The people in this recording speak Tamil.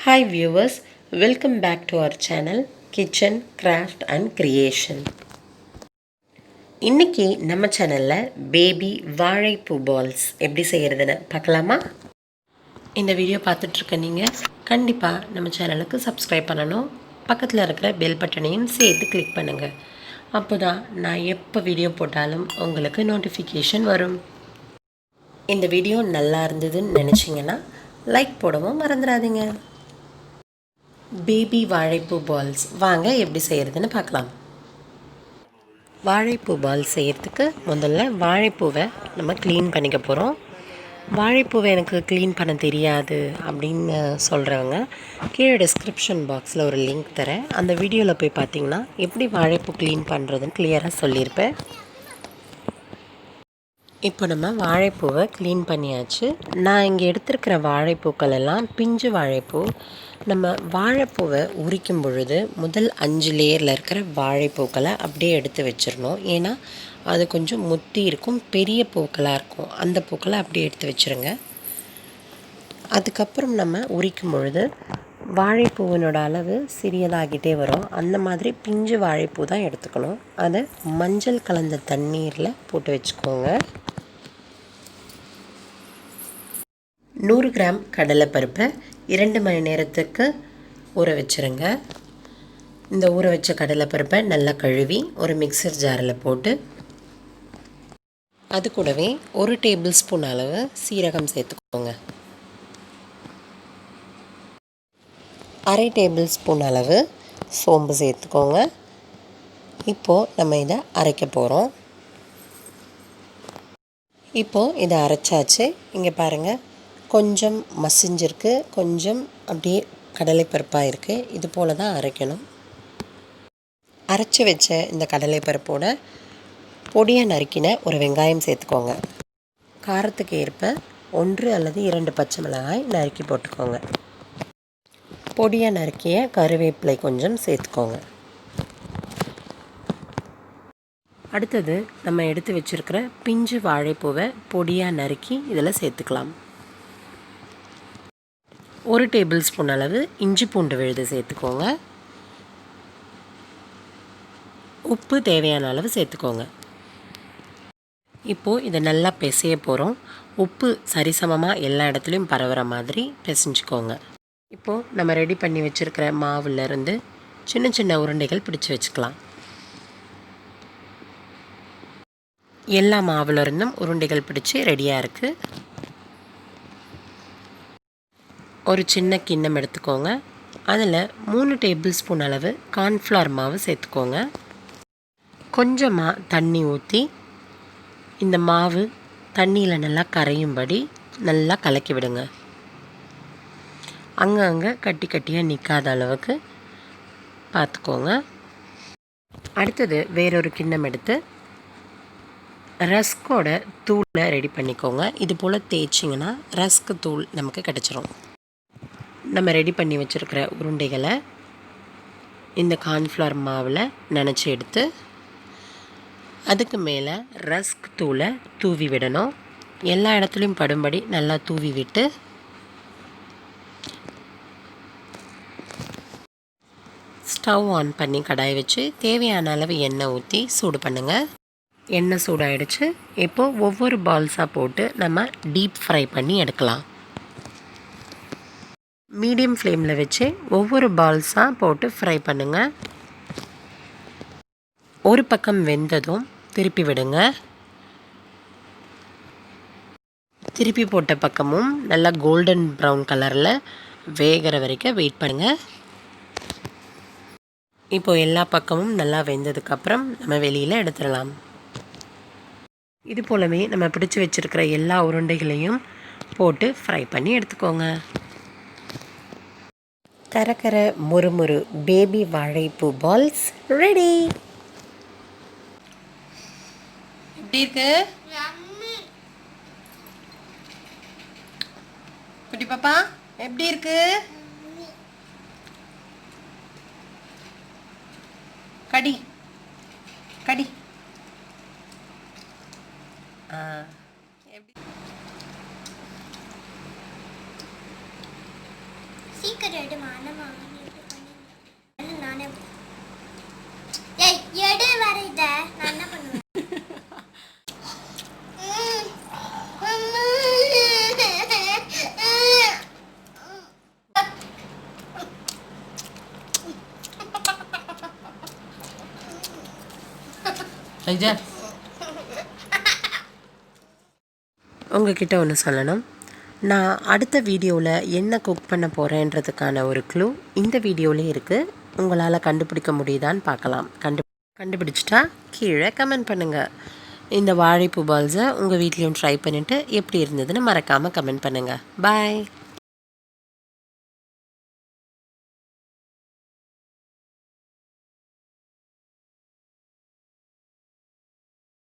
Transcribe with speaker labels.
Speaker 1: Hi viewers, welcome back to our channel Kitchen Craft and Creation. இன்னைக்கு நம்ம சேனலில் பேபி வாழைப்பூ பால்ஸ் எப்படி செய்கிறதுன்னு பார்க்கலாமா? இந்த வீடியோ பார்த்துட்ருக்க நீங்கள் கண்டிப்பாக நம்ம சேனலுக்கு சப்ஸ்கிரைப் பண்ணணும். பக்கத்தில் இருக்கிற பெல் பட்டனையும் சேர்த்து கிளிக் பண்ணுங்கள். அப்போ தான் நான் எப்போ வீடியோ போட்டாலும் உங்களுக்கு நோட்டிஃபிகேஷன் வரும். இந்த வீடியோ நல்லா இருந்ததுன்னு நினச்சிங்கன்னா லைக் போடவும் மறந்துடாதீங்க. பேபி வாழைப்பூ பால்ஸ் வாங்க எப்படி செய்கிறதுன்னு பார்க்கலாம். வாழைப்பூ பால்ஸ் செய்கிறதுக்கு முதல்ல வாழைப்பூவை நம்ம க்ளீன் பண்ணிக்க போகிறோம். வாழைப்பூவை எனக்கு க்ளீன் பண்ண தெரியாது அப்படின்னு சொல்கிறவங்க கீழே டிஸ்கிரிப்ஷன் பாக்ஸில் ஒரு லிங்க் தரேன். அந்த வீடியோவில் போய் பார்த்தீங்கன்னா எப்படி வாழைப்பூ க்ளீன் பண்ணுறதுன்னு கிளியராக சொல்லியிருப்பேன். இப்போ நம்ம வாழைப்பூவை க்ளீன் பண்ணியாச்சு. நான் இங்கே எடுத்துருக்கிற வாழைப்பூக்கள் எல்லாம் பிஞ்சு வாழைப்பூ. நம்ம வாழைப்பூவை உரிக்கும் பொழுது முதல் 5 லேயரில் இருக்கிற வாழைப்பூக்களை அப்படியே எடுத்து வச்சிடணும். ஏன்னா அது கொஞ்சம் முத்தி இருக்கும், பெரிய பூக்களாக இருக்கும். அந்த பூக்களை அப்படியே எடுத்து வச்சுருங்க. அதுக்கப்புறம் நம்ம உரிக்கும் பொழுது வாழைப்பூவினோட அளவு சிறியதாகிட்டே வரும். அந்த மாதிரி பிஞ்சு வாழைப்பூ தான் எடுத்துக்கணும். அதை மஞ்சள் கலந்த தண்ணீரில் போட்டு வச்சுக்கோங்க. 100 கிராம் கடலைப்பருப்பை 2 மணி நேரத்துக்கு ஊற வச்சுருங்க. இந்த ஊற வச்ச கடலைப்பருப்பை நல்லா கழுவி ஒரு மிக்சர் ஜாரில் போட்டு அது கூடவே 1 டேபிள் ஸ்பூன் அளவு சீரகம் சேர்த்துக்கோங்க. 1/2 டேபிள் ஸ்பூன் அளவு சோம்பு சேர்த்துக்கோங்க. இப்போது நம்ம இதை அரைக்க போகிறோம். இப்போது இதை அரைச்சாச்சு. இங்கே பாருங்கள், கொஞ்சம் மசிஞ்சிருக்கு, கொஞ்சம் அப்படியே கடலைப்பருப்பாக இருக்குது. இது போல் தான் அரைக்கணும். அரைச்சி வச்ச இந்த கடலைப்பருப்போட பொடியாக நறுக்கின ஒரு வெங்காயம் சேர்த்துக்கோங்க. காரத்துக்கு ஏற்ப 1 அல்லது 2 பச்சை மிளகாய் நறுக்கி போட்டுக்கோங்க. பொடியாக நறுக்கிய கருவேப்பிலை கொஞ்சம் சேர்த்துக்கோங்க. அடுத்தது நம்ம எடுத்து வச்சுருக்கிற பிஞ்சு வாழைப்பூவை பொடியாக நறுக்கி இதில் சேர்த்துக்கலாம். 1 டேபிள் ஸ்பூன் அளவு இஞ்சி பூண்டு விழுது சேர்த்துக்கோங்க. உப்பு தேவையான அளவு சேர்த்துக்கோங்க. இப்போது இதை நல்லா பிசைய போகிறோம். உப்பு சரிசமமாக எல்லா இடத்துலையும் பரவுற மாதிரி பிசைஞ்சிக்கோங்க. இப்போது நம்ம ரெடி பண்ணி வச்சுருக்கிற மாவுலேருந்து சின்ன சின்ன உருண்டைகள் பிடிச்சி வச்சுக்கலாம். எல்லா மாவுலேருந்தும் உருண்டைகள் பிடிச்சி ரெடியாக இருக்குது. ஒரு சின்ன கிண்ணம் எடுத்துக்கோங்க. அதில் 3 டேபிள் ஸ்பூன் அளவு கார்ன்ஃப்ளவர் மாவு சேர்த்துக்கோங்க. கொஞ்சமாக தண்ணி ஊற்றி இந்த மாவு தண்ணியில் நல்லா கரையும்படி நல்லா கலக்கி விடுங்க. அங்கங்கே கட்டி கட்டியாக நிற்காத அளவுக்கு பார்த்துக்கோங்க. அடுத்தது வேறொரு கிண்ணம் எடுத்து ரஸ்கோட தூளை ரெடி பண்ணிக்கோங்க. இது போல் தேய்ச்சிங்கன்னா ரஸ்க்கு தூள் நமக்கு கிடச்சிரும். நம்ம ரெடி பண்ணி வச்சுருக்கிற உருண்டைகளை இந்த கார்ன்ஃப்ளவர் மாவில் நனைச்சி எடுத்து அதுக்கு மேலே ரஸ்க் தூளை தூவி விடணும். எல்லா இடத்துலையும் படும்படி நல்லா தூவி விட்டு ஸ்டவ் ஆன் பண்ணி கடாய் வச்சு தேவையான அளவு எண்ணெய் ஊற்றி சூடு பண்ணுங்கள். எண்ணெய் சூடாயிடுச்சு. இப்போது ஒவ்வொரு பால்ஸாக போட்டு நம்ம டீப் ஃப்ரை பண்ணி எடுக்கலாம். மீடியம் ஃப்ளேமில் வச்சு ஒவ்வொரு பால்ஸாக போட்டு ஃப்ரை பண்ணுங்கள். ஒரு பக்கம் வெந்ததும் திருப்பி விடுங்க. திருப்பி போட்ட பக்கமும் நல்லா கோல்டன் ப்ரௌன் கலரில் வேகிற வரைக்கும் வெயிட் பண்ணுங்கள். இப்போது எல்லா பக்கமும் நல்லா வெந்ததுக்கப்புறம் நம்ம வெளியில் எடுத்துடலாம். இது போலவே நம்ம பிடிச்சி வச்சுருக்கிற எல்லா உருண்டைகளையும் போட்டு ஃப்ரை பண்ணி எடுத்துக்கோங்க. கரகர முறுமுறு பேபி வாழைப்பூ பால்ஸ் ரெடி. எப்படி இருக்கு குட்டி பாப்பா? எப்படி இருக்கு? கடி கடி. எப்படி
Speaker 2: சீக்கிரம் எடு மானமா நானே ஏய் எடு வர இத நான் என்ன பண்ணுவேன்
Speaker 1: உங்ககிட்ட ஒன்று சொல்லணும். நான் அடுத்த வீடியோவில் என்ன குக் பண்ண போகிறேன்றதுக்கான ஒரு க்ளூ இந்த வீடியோவிலே இருக்குது. உங்களால் கண்டுபிடிக்க முடியுதான்னு பார்க்கலாம். கண்டுபிடிச்சிட்டா கீழே கமெண்ட் பண்ணுங்கள். இந்த வாழைப்பூ பால்ஸை உங்கள் வீட்லேயும் ட்ரை பண்ணிவிட்டு எப்படி இருந்ததுன்னு மறக்காமல் கமெண்ட் பண்ணுங்கள். பாய்.